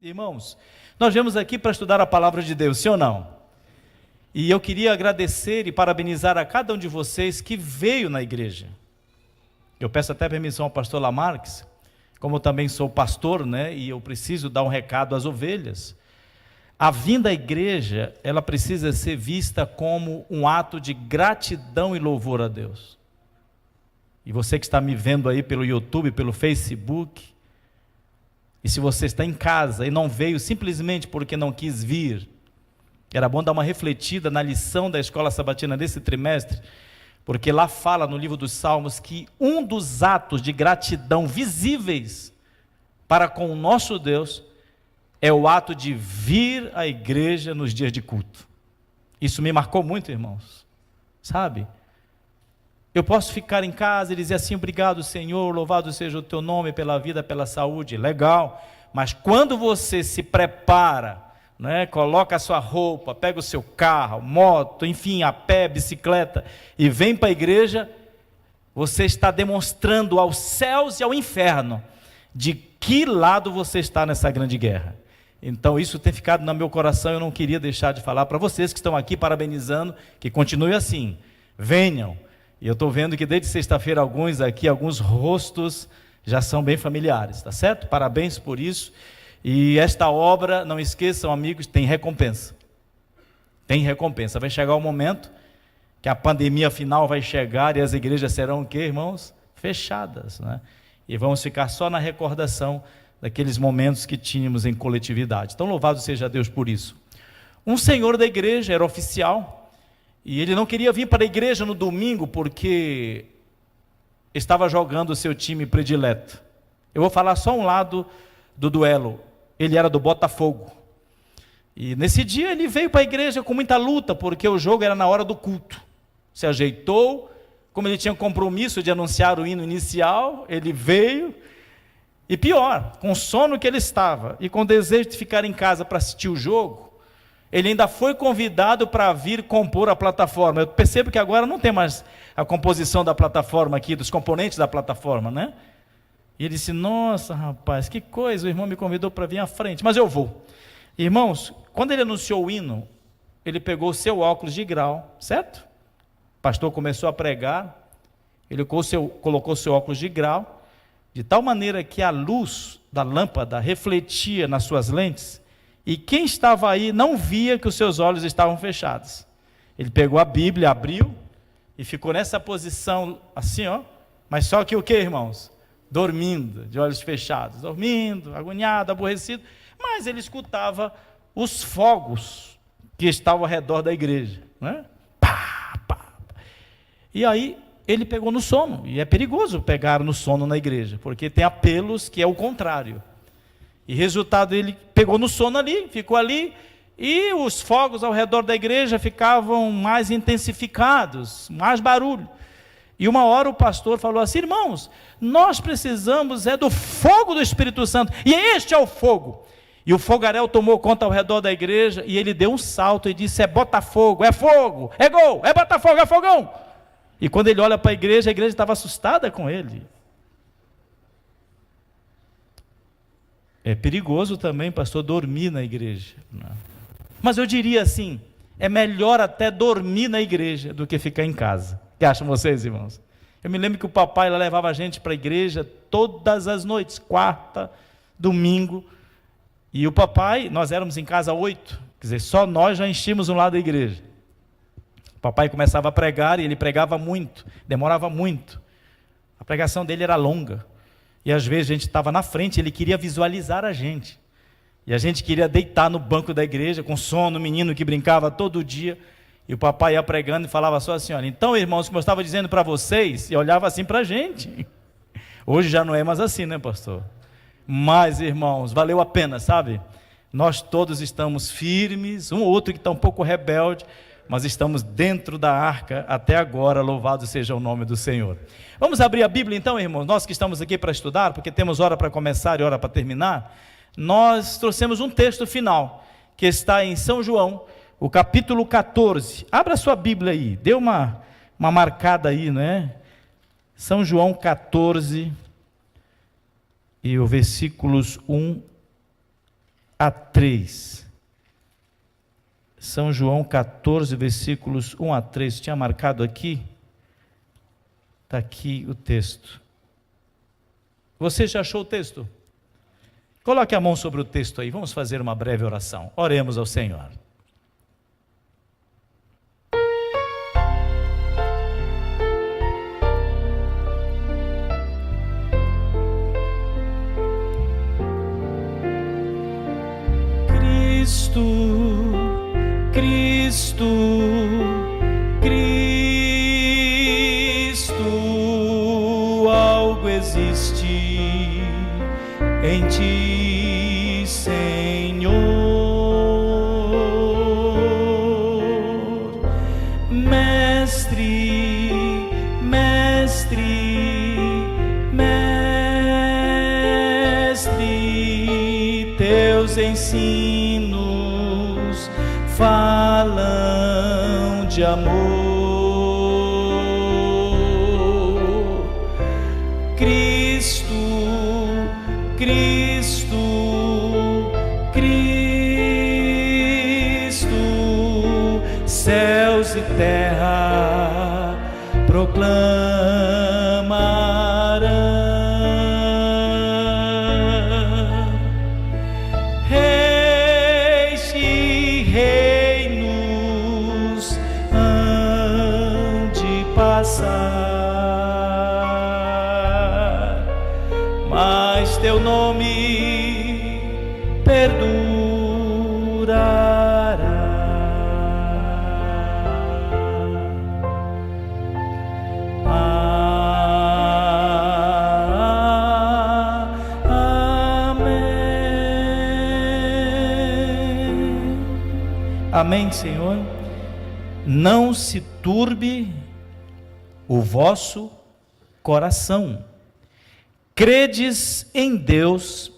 Irmãos, nós viemos aqui para estudar a palavra de Deus, sim ou não? E eu queria agradecer e parabenizar a cada um de vocês que veio na igreja. Eu peço até permissão ao pastor Lamarques, como eu também sou pastor, né, e eu preciso dar um recado às ovelhas. A vinda à igreja, ela precisa ser vista como um ato de gratidão e louvor a Deus. E você que está me vendo aí pelo YouTube, pelo Facebook, e se você está em casa e não veio simplesmente porque não quis vir, era bom dar uma refletida na lição da escola sabatina desse trimestre, porque lá fala no livro dos Salmos que um dos atos de gratidão visíveis para com o nosso Deus é o ato de vir à igreja nos dias de culto. Isso me marcou muito, irmãos, sabe? Eu posso ficar em casa e dizer assim: obrigado, Senhor, louvado seja o teu nome pela vida, pela saúde, legal, mas quando você se prepara, né, coloca a sua roupa, pega o seu carro, moto, enfim, a pé, bicicleta, e vem para a igreja, você está demonstrando aos céus e ao inferno de que lado você está nessa grande guerra. Então isso tem ficado no meu coração, eu não queria deixar de falar para vocês que estão aqui parabenizando, que continue assim, venham. E eu estou vendo que desde sexta-feira alguns rostos já são bem familiares, tá certo? Parabéns por isso. E esta obra, não esqueçam, amigos, tem recompensa. Tem recompensa. Vai chegar o momento que a pandemia final vai chegar e as igrejas serão o quê, irmãos? Fechadas, né? E vamos ficar só na recordação daqueles momentos que tínhamos em coletividade. Então louvado seja Deus por isso. Um senhor da igreja era oficial, e ele não queria vir para a igreja no domingo porque estava jogando o seu time predileto. Eu vou falar só um lado do duelo. Ele era do Botafogo. E nesse dia ele veio para a igreja com muita luta, porque o jogo era na hora do culto. Se ajeitou, como ele tinha compromisso de anunciar o hino inicial, ele veio, e pior, com o sono que ele estava, e com o desejo de ficar em casa para assistir o jogo, ele ainda foi convidado para vir compor a plataforma. Eu percebo que agora não tem mais a composição da plataforma aqui, dos componentes da plataforma, né? E ele disse: nossa, rapaz, que coisa, o irmão me convidou para vir à frente, mas eu vou. Irmãos, quando ele anunciou o hino, ele pegou o seu óculos de grau, certo? O pastor começou a pregar, ele colocou o seu óculos de grau, de tal maneira que a luz da lâmpada refletia nas suas lentes, e quem estava aí não via que os seus olhos estavam fechados. Ele pegou a Bíblia, abriu, e ficou nessa posição assim, ó, mas só que o que, irmãos? Dormindo, de olhos fechados, dormindo, agoniado, aborrecido, mas ele escutava os fogos que estavam ao redor da igreja, né? Pá, pá, pá. E aí ele pegou no sono, e é perigoso pegar no sono na igreja, porque tem apelos que é o contrário. E resultado, ele pegou no sono ali, ficou ali, e os fogos ao redor da igreja ficavam mais intensificados, mais barulho. E uma hora o pastor falou assim: irmãos, nós precisamos do fogo do Espírito Santo, e este é o fogo. E o fogaréu tomou conta ao redor da igreja, e ele deu um salto e disse: é Botafogo, é fogo, é gol, é Botafogo, é fogão. E quando ele olha para a igreja estava assustada com ele. É perigoso também, pastor, dormir na igreja. Mas eu diria assim, é melhor até dormir na igreja do que ficar em casa. O que acham vocês, irmãos? Eu me lembro que o papai levava a gente para a igreja todas as noites, quarta, domingo. E o papai, nós éramos em casa 8, quer dizer, só nós já enchíamos um lado da igreja. O papai começava a pregar e ele pregava muito, demorava muito. A pregação dele era longa. E às vezes a gente estava na frente, ele queria visualizar a gente. E a gente queria deitar no banco da igreja, com sono, o menino que brincava todo dia. E o papai ia pregando e falava só assim: olha, então, irmãos, como eu estava dizendo para vocês, e olhava assim para a gente. Hoje já não é mais assim, né, pastor? Mas, irmãos, valeu a pena, sabe? Nós todos estamos firmes, um ou outro que está um pouco rebelde, mas estamos dentro da arca até agora, louvado seja o nome do Senhor. Vamos abrir a Bíblia então, irmãos, nós que estamos aqui para estudar, porque temos hora para começar e hora para terminar. Nós trouxemos um texto final, que está em São João, o capítulo 14, abra sua Bíblia aí, dê uma marcada aí, não é? São João 14, e o versículos 1 a 3. São João 14, versículos 1 a 3. Tinha marcado aqui? Está aqui o texto. Você já achou o texto? Coloque a mão sobre o texto aí. Vamos fazer uma breve oração. Oremos ao Senhor. Cristo, algo existe em ti, Senhor. Mestre, teus ensinos falam de amor. Cristo, céus e terra proclamarão. Reis e reinos hão de passar, mas teu nome perdurará. Amém, Senhor. Não se turbe o vosso coração. Credes em Deus,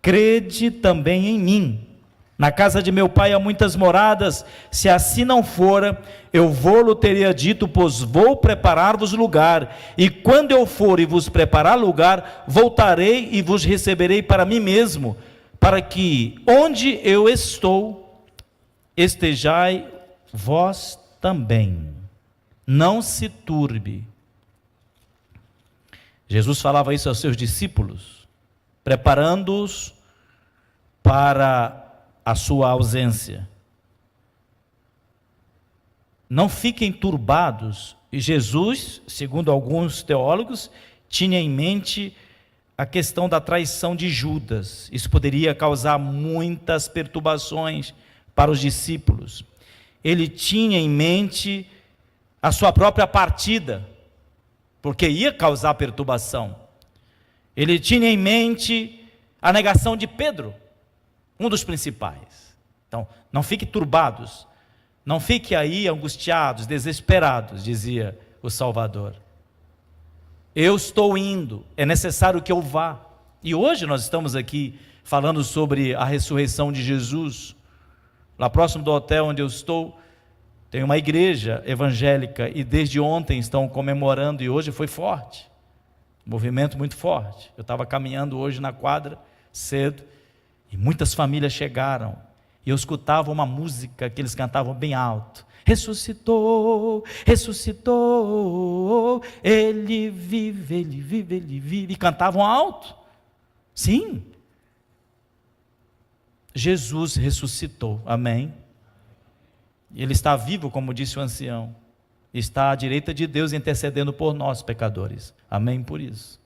crede também em mim. Na casa de meu pai há muitas moradas, se assim não fora, eu vou-lo teria dito, pois vou preparar-vos lugar, e quando eu for e vos preparar lugar, voltarei e vos receberei para mim mesmo, para que onde eu estou, estejai vós também. Não se turbe. Jesus falava isso aos seus discípulos, preparando-os para a sua ausência. Não fiquem turbados. E Jesus, segundo alguns teólogos, tinha em mente a questão da traição de Judas. Isso poderia causar muitas perturbações para os discípulos. Ele tinha em mente a sua própria partida, porque ia causar perturbação. Ele tinha em mente a negação de Pedro, um dos principais. Então, não fiquem turbados, não fiquem aí angustiados, desesperados, dizia o Salvador. Eu estou indo, é necessário que eu vá. E hoje nós estamos aqui falando sobre a ressurreição de Jesus. Lá próximo do hotel onde eu estou, tem uma igreja evangélica e desde ontem estão comemorando, e hoje foi forte, um movimento muito forte. Eu estava caminhando hoje na quadra cedo e muitas famílias chegaram e eu escutava uma música que eles cantavam bem alto: ressuscitou, ressuscitou, ele vive, ele vive, ele vive, e cantavam alto. Sim, Jesus ressuscitou, amém? Ele está vivo, como disse o ancião, está à direita de Deus intercedendo por nós, pecadores, amém? Por isso,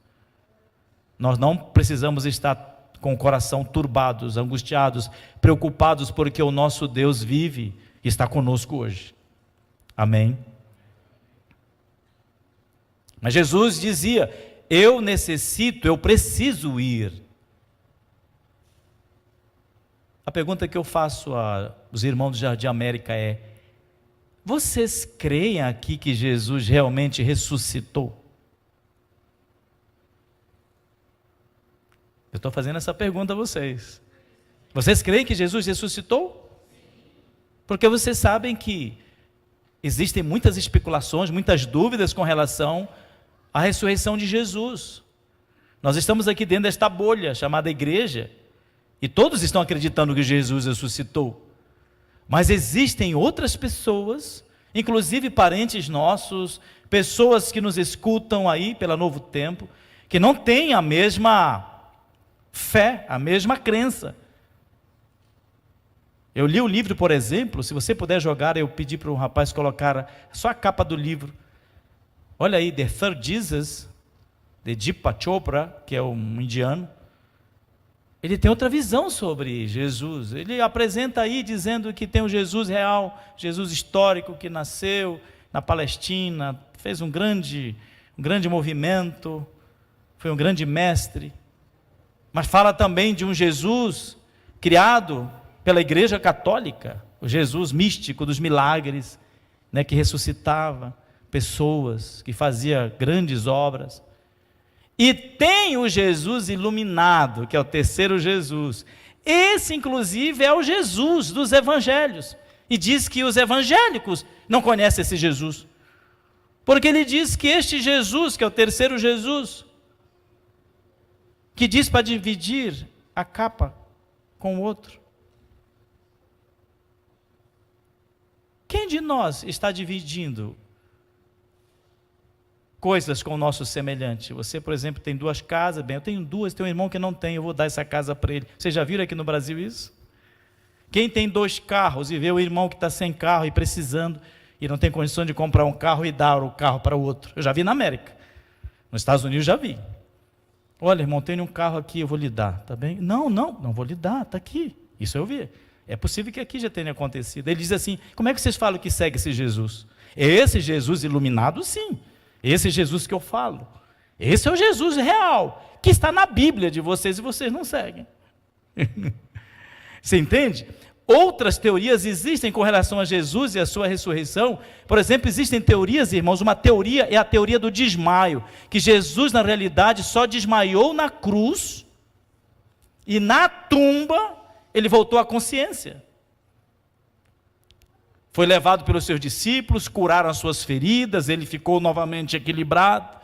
nós não precisamos estar com o coração turbados, angustiados, preocupados, porque o nosso Deus vive e está conosco hoje, amém? Mas Jesus dizia: eu necessito, eu preciso ir. A pergunta que eu faço aos irmãos do Jardim América é: vocês creem aqui que Jesus realmente ressuscitou? Eu estou fazendo essa pergunta a vocês. Vocês creem que Jesus ressuscitou? Porque vocês sabem que existem muitas especulações, muitas dúvidas com relação à ressurreição de Jesus. Nós estamos aqui dentro desta bolha chamada igreja, E todos estão acreditando que Jesus ressuscitou. Mas existem outras pessoas, inclusive parentes nossos, pessoas que nos escutam aí pela Novo Tempo, que não têm a mesma fé, a mesma crença. Eu li o livro, por exemplo, se você puder jogar, eu pedi para um rapaz colocar só a capa do livro. Olha aí, The Third Jesus, de Deepak Chopra, que é um indiano. Ele tem outra visão sobre Jesus. Ele apresenta aí dizendo que tem um Jesus real, Jesus histórico que nasceu na Palestina, fez um grande movimento, foi um grande mestre. Mas fala também de um Jesus criado pela Igreja Católica, o Jesus místico dos milagres, né, que ressuscitava pessoas, que fazia grandes obras. E tem o Jesus iluminado, que é o terceiro Jesus. Esse, inclusive, é o Jesus dos evangelhos. E diz que os evangélicos não conhecem esse Jesus. Porque ele diz que este Jesus, que é o terceiro Jesus, que diz para dividir a capa com o outro. Quem de nós está dividindo coisas com o nosso semelhante? Você, por exemplo, tem 2 casas, bem, eu tenho 2, tem um irmão que não tem, eu vou dar essa casa para ele. Vocês já viram aqui no Brasil isso? Quem tem 2 carros e vê o irmão que está sem carro e precisando, e não tem condição de comprar um carro e dar o carro para o outro? Eu já vi na América, nos Estados Unidos já vi. Olha, irmão, tem um carro aqui, eu vou lhe dar, tá bem? Não vou lhe dar, está aqui. Isso eu vi. É possível que aqui já tenha acontecido. Ele diz assim, como é que vocês falam que segue esse Jesus? É esse Jesus iluminado? Sim. Esse Jesus que eu falo. Esse é o Jesus real, que está na Bíblia de vocês e vocês não seguem. Você entende? Outras teorias existem com relação a Jesus e a sua ressurreição. Por exemplo, existem teorias, irmãos, uma teoria é a teoria do desmaio, que Jesus na realidade só desmaiou na cruz e na tumba ele voltou à consciência. Foi levado pelos seus discípulos, curaram as suas feridas, ele ficou novamente equilibrado.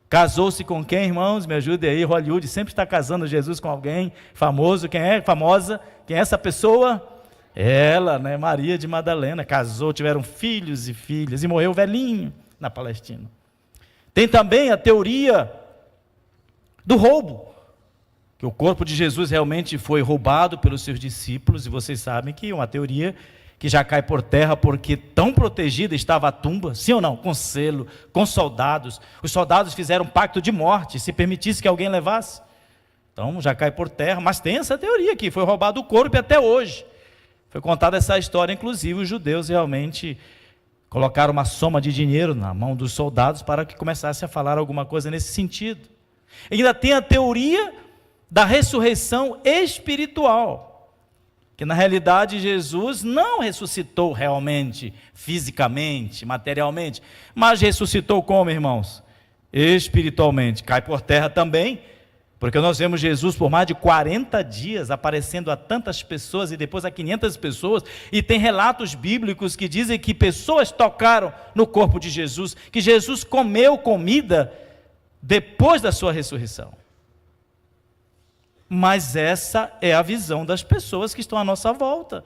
Casou-se com quem, irmãos? Me ajudem aí, Hollywood sempre está casando Jesus com alguém famoso. Quem é? Famosa? Quem é essa pessoa? Ela, né? Maria de Madalena. Casou, tiveram filhos e filhas, e morreu velhinho na Palestina. Tem também a teoria do roubo, que o corpo de Jesus realmente foi roubado pelos seus discípulos, e vocês sabem que é uma teoria que já cai por terra, porque tão protegida estava a tumba, sim ou não? Com selo, com soldados. Os soldados fizeram um pacto de morte, se permitisse que alguém levasse. Então já cai por terra, mas tem essa teoria que foi roubado o corpo e até hoje. Foi contada essa história, inclusive os judeus realmente colocaram uma soma de dinheiro na mão dos soldados para que começasse a falar alguma coisa nesse sentido. E ainda tem a teoria da ressurreição espiritual, que na realidade Jesus não ressuscitou realmente, fisicamente, materialmente, mas ressuscitou como, irmãos? Espiritualmente. Cai por terra também, porque nós vemos Jesus por mais de 40 dias aparecendo a tantas pessoas e depois a 500 pessoas, e tem relatos bíblicos que dizem que pessoas tocaram no corpo de Jesus, que Jesus comeu comida depois da sua ressurreição. Mas essa é a visão das pessoas que estão à nossa volta,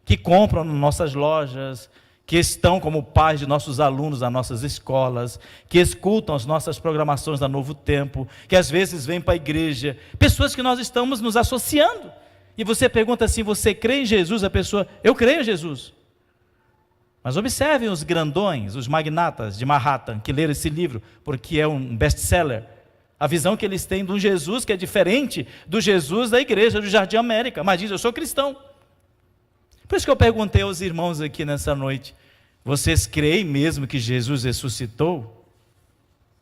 que compram nas nossas lojas, que estão como pais de nossos alunos nas nossas escolas, que escutam as nossas programações da Novo Tempo, que às vezes vêm para a igreja, pessoas que nós estamos nos associando. E você pergunta assim, você crê em Jesus? A pessoa, eu creio em Jesus. Mas observem os grandões, os magnatas de Manhattan, que leram esse livro, porque é um best-seller. A visão que eles têm de um Jesus que é diferente do Jesus da igreja do Jardim América, mas diz, eu sou cristão. Por isso que eu perguntei aos irmãos aqui nessa noite, vocês creem mesmo que Jesus ressuscitou?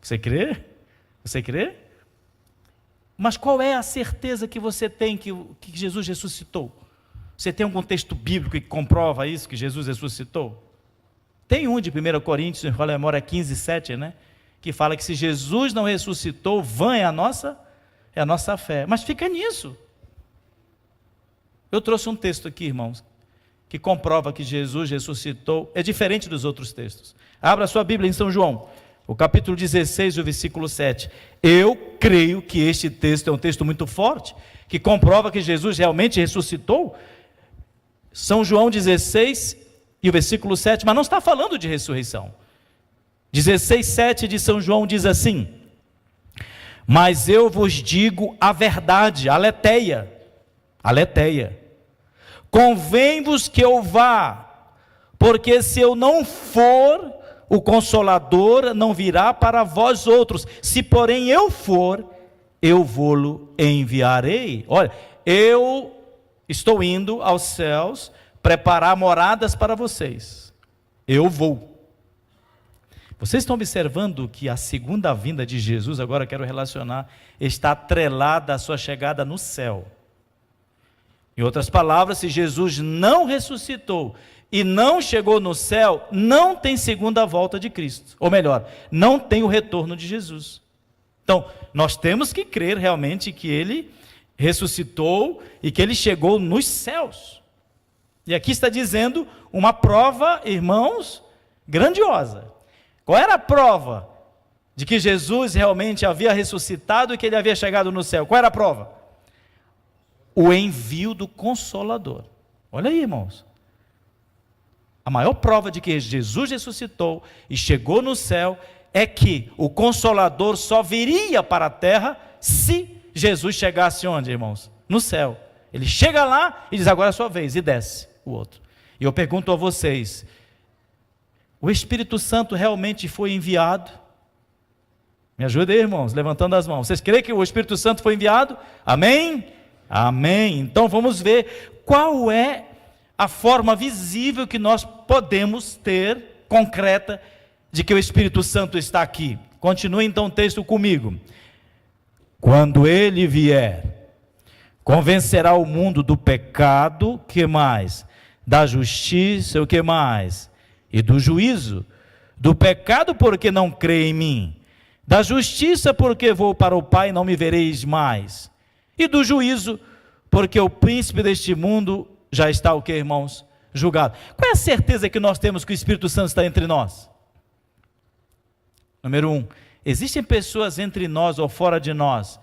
Você crê? Você crê? Mas qual é a certeza que você tem que Jesus ressuscitou? Você tem algum texto bíblico que comprova isso, que Jesus ressuscitou? Tem um de 1 Coríntios, em memória 15, 7, né? Que fala que se Jesus não ressuscitou, vã é a nossa fé. Mas fica nisso. Eu trouxe um texto aqui, irmãos, que comprova que Jesus ressuscitou, é diferente dos outros textos. Abra sua Bíblia em São João, o capítulo 16, o versículo 7. Eu creio que este texto é um texto muito forte, que comprova que Jesus realmente ressuscitou. São João 16 e o versículo 7, mas não está falando de ressurreição. 16, 7 de São João diz assim: mas eu vos digo a verdade, aletheia, convém-vos que eu vá, porque se eu não for, o Consolador não virá para vós outros. Se porém eu for, eu vou-lo enviarei. Olha, eu estou indo aos céus preparar moradas para vocês. Eu vou. Vocês estão observando que a segunda vinda de Jesus, agora quero relacionar, está atrelada à sua chegada no céu. Em outras palavras, se Jesus não ressuscitou e não chegou no céu, não tem segunda volta de Cristo. Ou melhor, não tem o retorno de Jesus. Então, nós temos que crer realmente que Ele ressuscitou e que Ele chegou nos céus. E aqui está dizendo uma prova, irmãos, grandiosa. Qual era a prova de que Jesus realmente havia ressuscitado e que Ele havia chegado no céu? Qual era a prova? O envio do Consolador. Olha aí, irmãos. A maior prova de que Jesus ressuscitou e chegou no céu é que o Consolador só viria para a terra se Jesus chegasse onde, irmãos? No céu. Ele chega lá e diz: agora é a sua vez, e desce o outro. E eu pergunto a vocês: o Espírito Santo realmente foi enviado? Me ajuda aí, irmãos, levantando as mãos. Vocês creem que o Espírito Santo foi enviado? Amém? Amém. Então vamos ver qual é a forma visível que nós podemos ter, concreta, de que o Espírito Santo está aqui. Continue então o texto comigo. Quando Ele vier, convencerá o mundo do pecado, que mais? Da justiça, o que mais? E do juízo. Do pecado, porque não crê em mim. Da justiça, porque vou para o Pai e não me vereis mais. E do juízo, porque o príncipe deste mundo já está o que, irmãos? Julgado. Qual é a certeza que nós temos que o Espírito Santo está entre nós? Número 1, existem pessoas entre nós ou fora de nós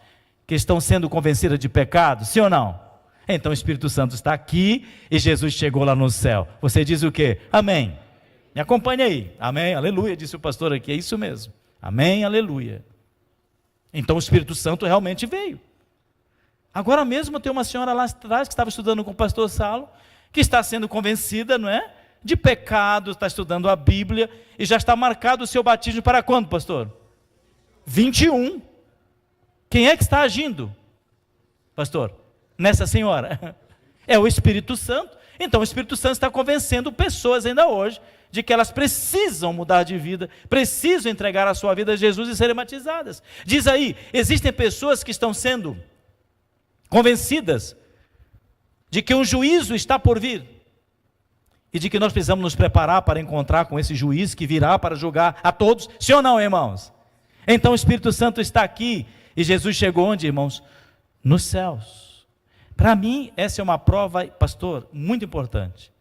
que estão sendo convencidas de pecado? Sim ou não? Então o Espírito Santo está aqui e Jesus chegou lá no céu. Você diz o quê? Amém. Me acompanhe aí. Amém, aleluia, disse o pastor aqui. É isso mesmo. Amém, aleluia. Então o Espírito Santo realmente veio. Agora mesmo tem uma senhora lá atrás que estava estudando com o pastor Salo, que está sendo convencida, não é? De pecado, está estudando a Bíblia, e já está marcado o seu batismo para quando, pastor? 21. Quem é que está agindo, pastor? Nessa senhora? É o Espírito Santo. Então o Espírito Santo está convencendo pessoas ainda hoje, de que elas precisam mudar de vida, precisam entregar a sua vida a Jesus e serem batizadas. Diz aí, existem pessoas que estão sendo convencidas de que um juízo está por vir e de que nós precisamos nos preparar para encontrar com esse juiz que virá para julgar a todos, sim ou não, irmãos? Então o Espírito Santo está aqui e Jesus chegou onde, irmãos? Nos céus. Para mim, essa é uma prova, pastor, muito importante,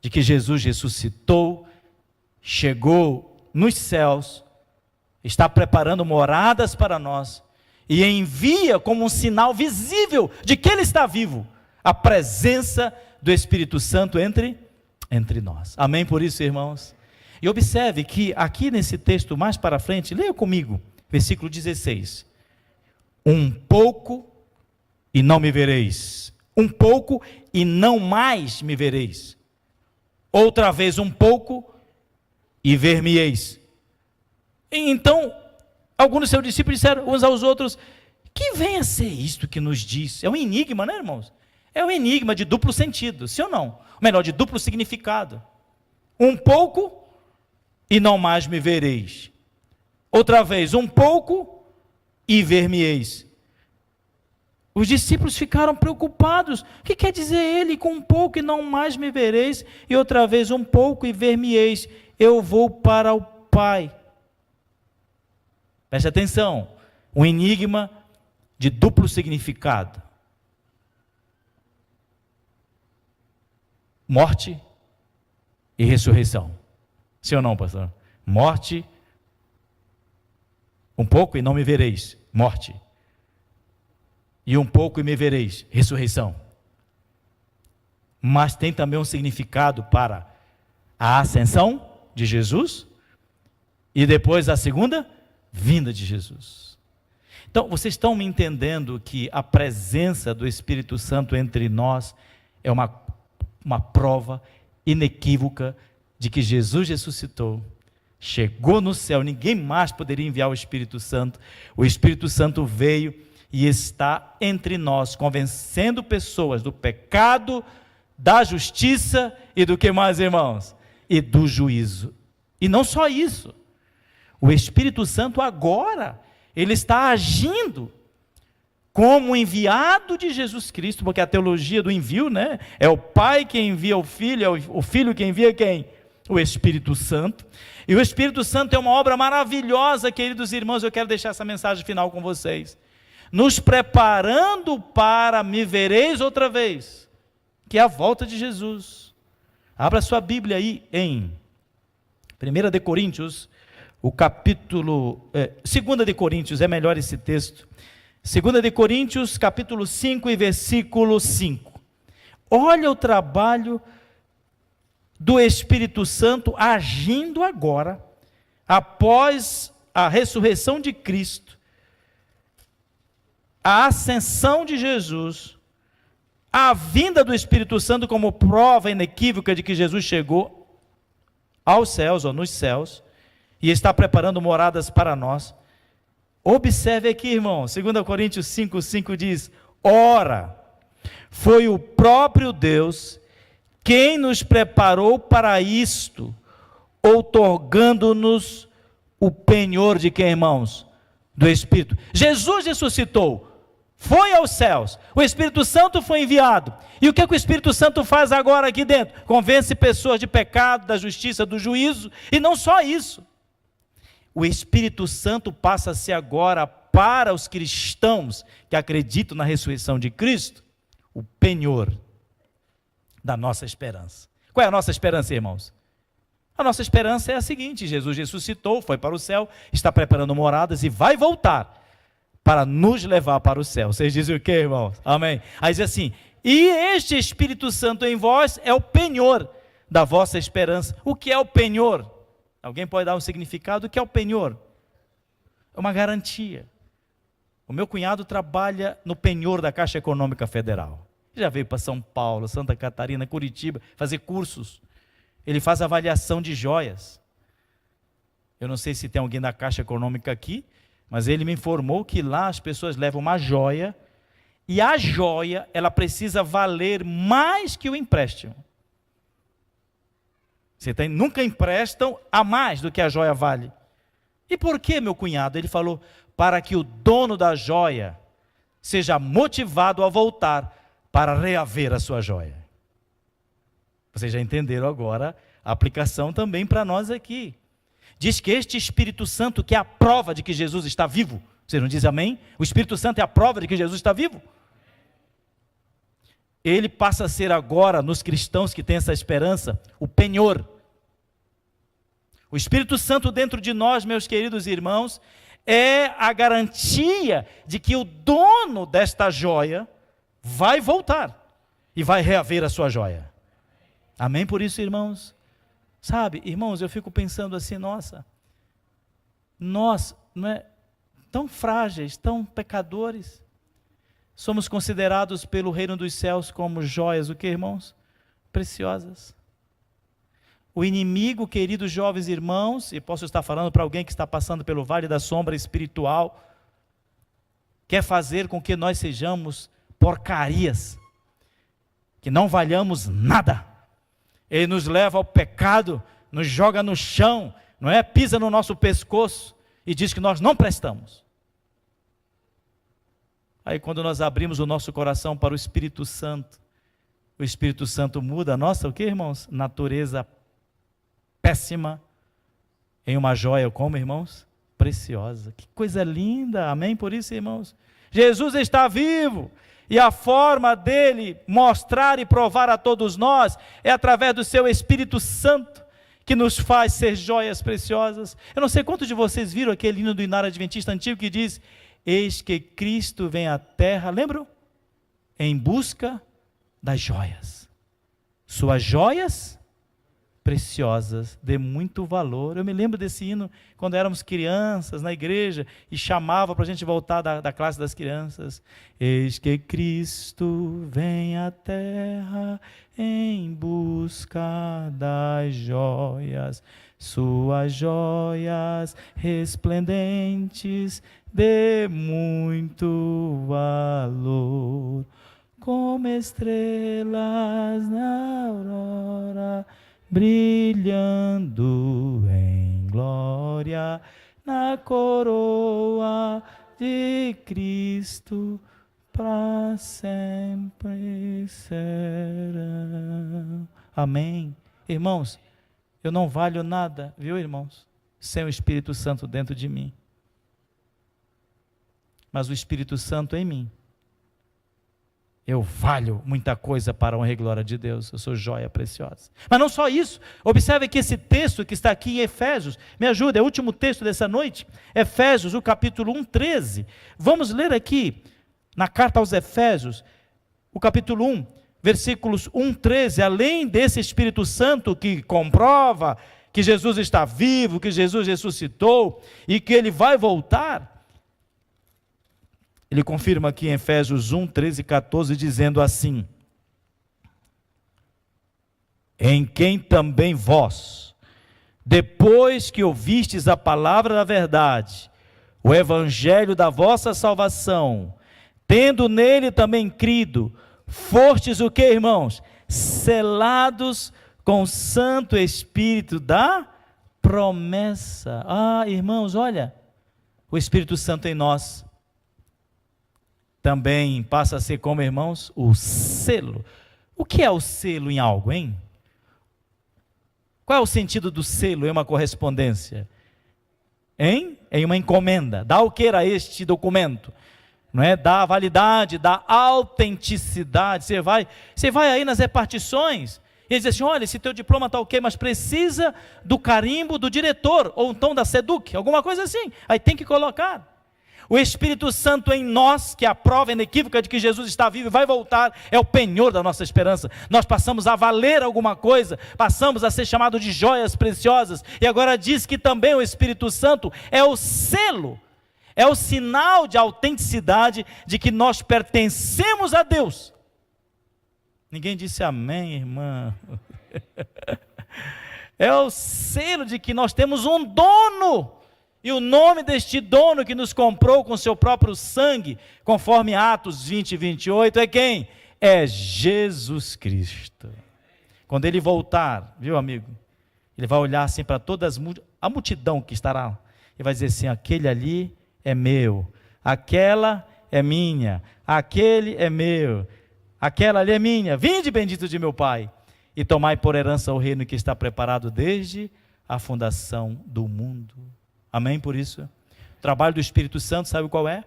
de que Jesus ressuscitou, chegou nos céus, está preparando moradas para nós, e envia como um sinal visível de que Ele está vivo, a presença do Espírito Santo entre nós. Amém por isso, irmãos? E observe que aqui nesse texto, mais para frente, leia comigo, versículo 16. Um pouco e não me vereis. Um pouco e não mais me vereis. Outra vez um pouco e ver-me-eis. Então, alguns dos seus discípulos disseram uns aos outros: que vem a ser isto que nos diz? É um enigma, né, irmãos? É um enigma de duplo sentido, sim ou não? Ou melhor, de duplo significado. Um pouco e não mais me vereis. Outra vez, um pouco e ver-me-eis. Os discípulos ficaram preocupados. O que quer dizer ele com um pouco e não mais me vereis? E outra vez, um pouco e ver-me-eis. Eu vou para o Pai. Preste atenção. Um enigma de duplo significado. Morte e ressurreição. Sim ou não, pastor? Morte Um pouco e não me vereis, morte. E um pouco e me vereis, ressurreição. Mas tem também um significado para a ascensão de Jesus e depois a segunda vinda de Jesus. Então, vocês estão me entendendo que a presença do Espírito Santo entre nós é uma prova inequívoca de que Jesus ressuscitou, chegou no céu, ninguém mais poderia enviar o Espírito Santo. O Espírito Santo veio e está entre nós, convencendo pessoas do pecado, da justiça e do que mais, irmãos? E do juízo. E não só isso, o Espírito Santo agora, ele está agindo como enviado de Jesus Cristo, porque a teologia do envio, né? É o Pai que envia o Filho, é o Filho que envia quem? O Espírito Santo. E o Espírito Santo é uma obra maravilhosa, queridos irmãos, eu quero deixar essa mensagem final com vocês. Nos preparando para me vereis outra vez, que é a volta de Jesus. Abra sua Bíblia aí em 1 de Coríntios, o capítulo, 2 de Coríntios, é melhor esse texto. 2 de Coríntios, capítulo 5 e versículo 5. Olha o trabalho do Espírito Santo agindo agora, após a ressurreição de Cristo, a ascensão de Jesus, a vinda do Espírito Santo como prova inequívoca de que Jesus chegou aos céus, ou nos céus, e está preparando moradas para nós. Observe aqui, irmão, 2 Coríntios 5:5 diz: ora, foi o próprio Deus quem nos preparou para isto, outorgando-nos o penhor de quem, irmãos? Do Espírito. Jesus ressuscitou, foi aos céus, o Espírito Santo foi enviado, e o que o Espírito Santo faz agora aqui dentro? Convence pessoas de pecado, da justiça, do juízo, e não só isso, o Espírito Santo passa a ser agora para os cristãos que acreditam na ressurreição de Cristo, o penhor da nossa esperança. Qual é a nossa esperança, irmãos? A nossa esperança é a seguinte: Jesus ressuscitou, foi para o céu, está preparando moradas e vai voltar para nos levar para o céu. Vocês dizem o quê, irmãos? Amém. Aí diz assim: e este Espírito Santo em vós é o penhor da vossa esperança. O que é o penhor? Alguém pode dar um significado? O que é o penhor? É uma garantia. O meu cunhado trabalha no penhor da Caixa Econômica Federal. Já veio para São Paulo, Santa Catarina, Curitiba, fazer cursos. Ele faz avaliação de joias. Eu não sei se tem alguém da Caixa Econômica aqui, mas ele me informou que lá as pessoas levam uma joia, e a joia, ela precisa valer mais que o empréstimo. Nunca emprestam a mais do que a joia vale. E por que, meu cunhado? Ele falou: para que o dono da joia seja motivado a voltar para reaver a sua joia. Vocês já entenderam agora a aplicação também para nós aqui. Diz que este Espírito Santo, que é a prova de que Jesus está vivo. Vocês não dizem amém? O Espírito Santo é a prova de que Jesus está vivo. Ele passa a ser agora, nos cristãos que têm essa esperança, o penhor. O Espírito Santo dentro de nós, meus queridos irmãos, é a garantia de que o dono desta joia vai voltar e vai reaver a sua joia. Amém por isso, irmãos? Sabe, irmãos, eu fico pensando assim, nossa, nós, não é, tão frágeis, tão pecadores, somos considerados pelo reino dos céus como joias, o que, irmãos? Preciosas. O inimigo, queridos jovens irmãos, e posso estar falando para alguém que está passando pelo vale da sombra espiritual, quer fazer com que nós sejamos porcarias, que não valhamos nada. Ele nos leva ao pecado, nos joga no chão, não é? Pisa no nosso pescoço e diz que nós não prestamos. Aí quando nós abrimos o nosso coração para o Espírito Santo, o Espírito Santo muda a nossa, o que, irmãos? Natureza péssima em uma joia como, irmãos? Preciosa. Que coisa linda, amém? Por isso, irmãos, Jesus está vivo. E a forma dele mostrar e provar a todos nós é através do seu Espírito Santo, que nos faz ser joias preciosas. Eu não sei quantos de vocês viram aquele hino do Inário Adventista antigo que diz: eis que Cristo vem à terra, lembram? Em busca das joias. Suas joias preciosas, de muito valor. Eu me lembro desse hino quando éramos crianças na igreja e chamava para a gente voltar da classe das crianças. Eis que Cristo vem à terra em busca das joias, suas joias resplendentes de muito valor, como estrelas na aurora, brilhando em glória, na coroa de Cristo, para sempre serão. Amém. Irmãos, eu não valho nada, viu, irmãos, sem o Espírito Santo dentro de mim. Mas o Espírito Santo em mim, eu valho muita coisa para a honra e glória de Deus. Eu sou joia preciosa. Mas não só isso. Observe que esse texto que está aqui em Efésios, me ajuda, é o último texto dessa noite. Efésios, o capítulo 1, 13. Vamos ler aqui, na carta aos Efésios, o capítulo 1, versículos 1, 13. Além desse Espírito Santo que comprova que Jesus está vivo, que Jesus ressuscitou e que Ele vai voltar, ele confirma aqui em Efésios 1, 13 e 14, dizendo assim: em quem também vós, depois que ouvistes a palavra da verdade, o evangelho da vossa salvação, tendo nele também crido, fostes o que, irmãos? Selados com o Santo Espírito da promessa. Ah, irmãos, olha, o Espírito Santo em nós também passa a ser como, irmãos, o selo. O que é o selo em algo, hein? Qual é o sentido do selo em uma correspondência? Hein? Em uma encomenda. Dá o que a este documento? Não é? Dá a validade, dá autenticidade. Você vai aí nas repartições e diz assim: olha, esse teu diploma está ok, mas precisa do carimbo do diretor, ou então da SEDUC, alguma coisa assim. Aí tem que colocar. O Espírito Santo em nós, que é a prova inequívoca de que Jesus está vivo e vai voltar, é o penhor da nossa esperança. Nós passamos a valer alguma coisa, passamos a ser chamados de joias preciosas, e agora diz que também o Espírito Santo é o selo, é o sinal de autenticidade de que nós pertencemos a Deus. Ninguém disse amém, irmã. É o selo de que nós temos um dono. E o nome deste dono que nos comprou com seu próprio sangue, conforme Atos 20 e 28, é quem? É Jesus Cristo. Quando Ele voltar, viu, amigo? Ele vai olhar assim para toda a multidão que estará, e vai dizer assim: aquele ali é meu, aquela é minha, aquele é meu, aquela ali é minha. Vinde, bendito de meu Pai, e tomai por herança o reino que está preparado desde a fundação do mundo. Amém por isso? O trabalho do Espírito Santo, sabe qual é?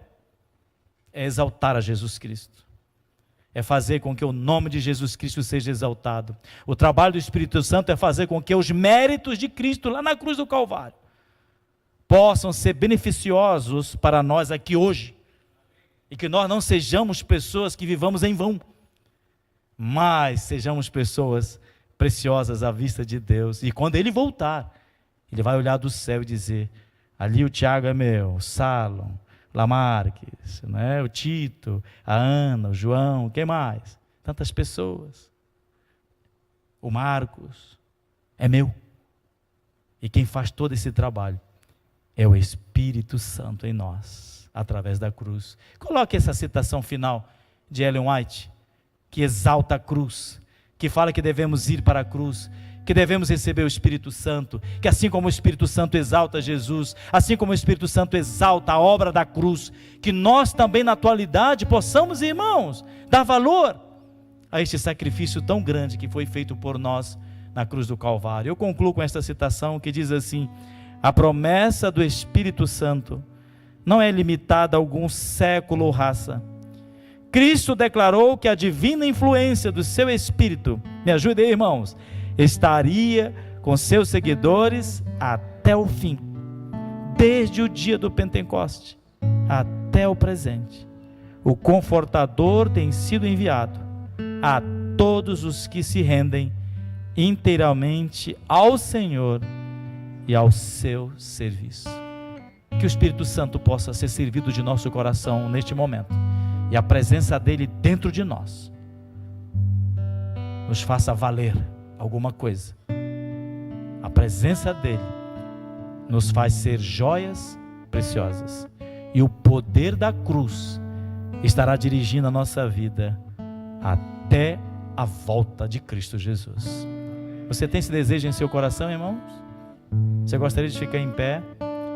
É exaltar a Jesus Cristo. É fazer com que o nome de Jesus Cristo seja exaltado. O trabalho do Espírito Santo é fazer com que os méritos de Cristo lá na cruz do Calvário possam ser beneficiosos para nós aqui hoje. E que nós não sejamos pessoas que vivamos em vão, mas sejamos pessoas preciosas à vista de Deus. E quando Ele voltar, Ele vai olhar do céu e dizer: ali o Tiago é meu, o Salom, Lamarques, né? O Tito, a Ana, o João, quem mais? Tantas pessoas. O Marcos é meu. E quem faz todo esse trabalho é o Espírito Santo em nós, através da cruz. Coloque essa citação final de Ellen White, que exalta a cruz, que fala que devemos ir para a cruz, que devemos receber o Espírito Santo, que assim como o Espírito Santo exalta Jesus, assim como o Espírito Santo exalta a obra da cruz, que nós também na atualidade possamos, irmãos, dar valor a este sacrifício tão grande que foi feito por nós na cruz do Calvário. Eu concluo com esta citação que diz assim: a promessa do Espírito Santo não é limitada a algum século ou raça. Cristo declarou que a divina influência do seu Espírito, me ajudem, irmãos, estaria com seus seguidores até o fim, desde o dia do Pentecoste até o presente. O Confortador tem sido enviado a todos os que se rendem inteiramente ao Senhor e ao seu serviço. Que o Espírito Santo possa ser servido de nosso coração neste momento, e a presença dele dentro de nós nos faça valer alguma coisa. A presença dele nos faz ser joias preciosas, e o poder da cruz estará dirigindo a nossa vida até a volta de Cristo Jesus. Você tem esse desejo em seu coração, irmãos? Você gostaria de ficar em pé?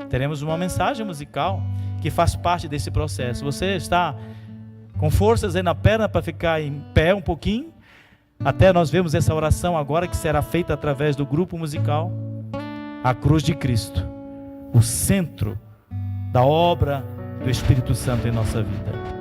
Teremos uma mensagem musical que faz parte desse processo. Você está com forças aí na perna para ficar em pé um pouquinho? Até nós vemos essa oração agora, que será feita através do grupo musical. A cruz de Cristo, o centro da obra do Espírito Santo em nossa vida.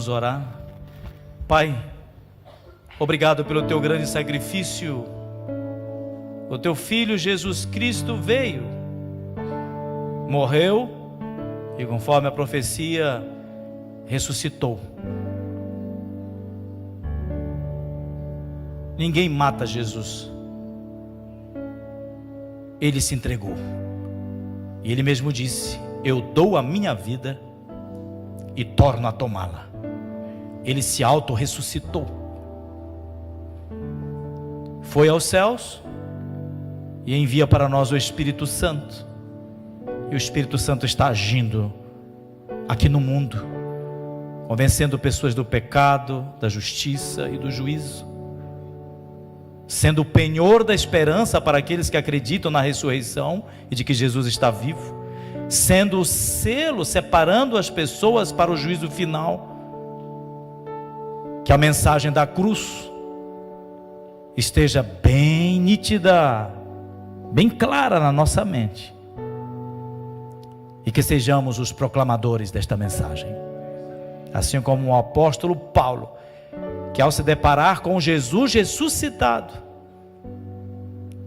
Vamos orar. Pai, obrigado pelo teu grande sacrifício. O teu Filho Jesus Cristo veio, morreu e, conforme a profecia, ressuscitou. Ninguém mata Jesus. Ele se entregou. E ele mesmo disse: eu dou a minha vida e torno a tomá-la. Ele se auto-ressuscitou. Foi aos céus e envia para nós o Espírito Santo. E o Espírito Santo está agindo aqui no mundo, convencendo pessoas do pecado, da justiça e do juízo, sendo o penhor da esperança para aqueles que acreditam na ressurreição e de que Jesus está vivo, sendo o selo separando as pessoas para o juízo final. Que a mensagem da cruz esteja bem nítida, bem clara na nossa mente, e que sejamos os proclamadores desta mensagem, assim como o apóstolo Paulo, que ao se deparar com Jesus ressuscitado,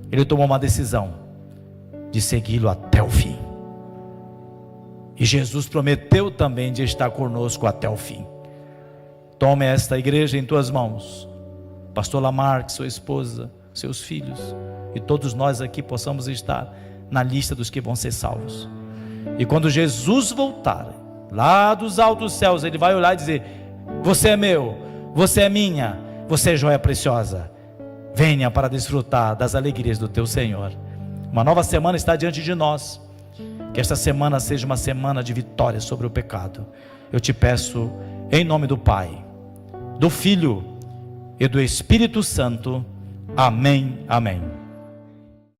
ele tomou uma decisão de segui-lo até o fim. E Jesus prometeu também de estar conosco até o fim. Tome esta igreja em tuas mãos, pastor Lamarck, sua esposa, seus filhos, e todos nós aqui possamos estar na lista dos que vão ser salvos. E quando Jesus voltar, lá dos altos céus, ele vai olhar e dizer: você é meu, você é minha, você é joia preciosa. Venha para desfrutar das alegrias do teu Senhor. Uma nova semana está diante de nós. Que esta semana seja uma semana de vitória sobre o pecado. Eu te peço em nome do Pai, do Filho e do Espírito Santo. Amém, amém.